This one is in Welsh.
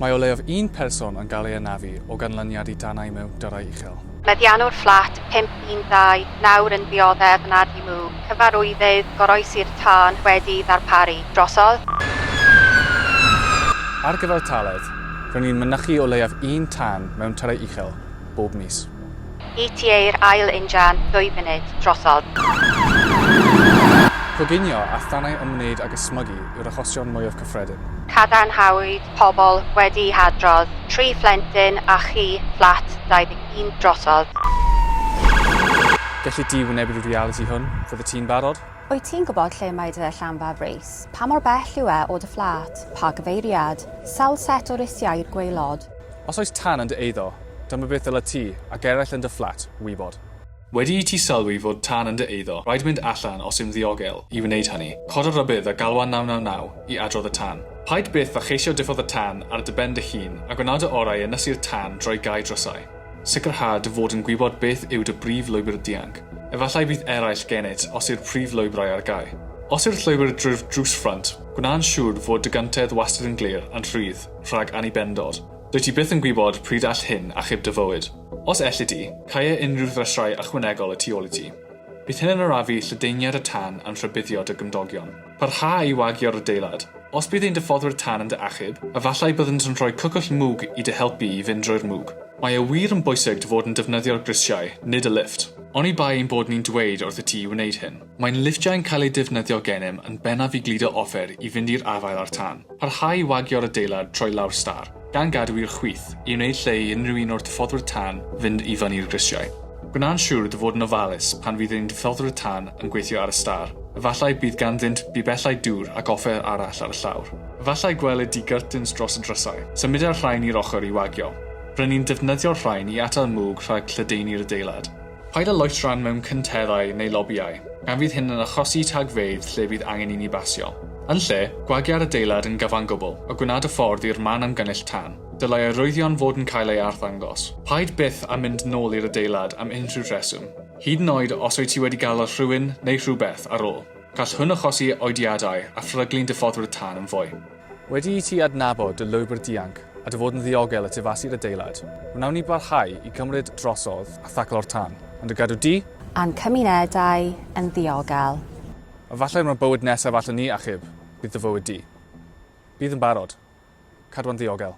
Mae o leiaf un person yn cael ei anafu o ganlyniad I danau mewn Tyrrau Uchel. Meddiannwr fflat 512, nawr yn ddioddef yn adi mwg, cyfarwyddydd goroesi'r tân wedi ddarparu drosodd. Ar gyfer taled, rwy'n ni'n mynychu o leiaf un tân mewn Tyrrau Uchel bob mis. ETA'r ail injan 2 munud drosodd. Coginio a thannau ymwneud ag ysmygu yw'r achosion mwyaf cyffredin. Cadarnhawyd pobl wedi hadrodd, 3 phlentyn a chi fflat 21 drosodd. Gelli di wynebu'r reality hwn, fydde ti'n barod? Wyt ti'n gwybod lle mae dy llanfaf reis? Pa mor bell yw e o dy fflat? Pa gyfeiriad? Sawl set o risiau'r gwaelod? Os oes tan yn dy eiddo, dyma beth ddyle ti ac eraill yn dy fflat wybod. Wedi I ti sylwi fod tan yn dy eiddo, rhaid mynd allan os yw'n ddiogel I wneud hynny. Cod y rybydd a galwan 999 I adrodd y tan. Paid byth a cheisio diffodd y tan ar dy ben dy hun a gwnaed y orau ynysu'r tan drwy gau drysau. Sicrha dy fod yn gwybod beth yw dy brif lwybr dianc. Efallai bydd eraill gennyt os yw'r prif lwybrau ar gau. Os yw'r llwybr drwy'r drws ffrant, gwna'n siŵr fod dy gyntedd wastad yn glir yn rhydd rhag anibendod. Dwyt ti byth yn gwybod pryd all hyn achub dy fywyd. Os elli di, caia unrhyw ddresrau ychwanegol y tu ôl I ti. Bydd hyn yn arafu lledaeniad y tan yn rhybuddio dy gymdogion. Parha I wagio'r adeilad. Os bydd ein diffoddwyr tan yn dy achub, efallai byddent yn rhoi cwcwll mwg I dy helpu I fynd drwy'r mwg. Mae e wir yn bwysig dy fod yn defnyddio'r grisiau, nid y lift. Oni bai ein bod ni'n dweud wrth y ti I wneud hyn. Mae'n liftiau'n cael ei defnyddio gennym yn bennaf I gludo offer I fynd i'r afael ar tan. Parha I wagio'r adeilad trwy lawr star, gan gadw i'r chwith I wneud lle I unrhyw un o'r diffoddwyr tan fynd I fyny'r grisiau. Gwna'n siŵr dy fod yn ofalus pan fydd ein diffoddwyr tan yn gweithio ar y star. Efallai bydd ganddynt bibellau dŵr ac offer arall ar y llawr. Efallai gweled di gyrtyns dros y drysau. Symud â'r rhain i'r ochr I wagio. Rydyn ni'n defnyddio'r rhain I atal mwg rhag lledaenu'r adeilad. Paid â loesran mewn cynteddau neu lobiau, gan fydd hyn yn achosi tagfeydd lle bydd angen I ni basio. Yn lle, gwagia'r adeilad yn gyfan gwbl, a gwneud y ffordd i'r man amgynnull tan. Dylai arwyddion fod yn cael ei arddangos. Paid byth a mynd nôl i'r adeilad am unrhyw reswm. Hyd yn oed os wyt ti wedi gael rhywun neu rhywbeth ar ôl. Gall hwn achosi oediadau a ffryglun diffoddwyr tan yn fwy. Wedi I ti adnabod dy lwybr dianc a dy fod yn ddiogel y tufasu'r adeilad, wnawn ni barhau I cymryd drosodd a thaclo'r tan. Ond y gadw di? A'n cymunedau yn ddiogel. A falle mae'r bywyd nesaf allan ni achub, bydd dy fywyd di. Bydd yn barod. Cadwa'n ddiogel.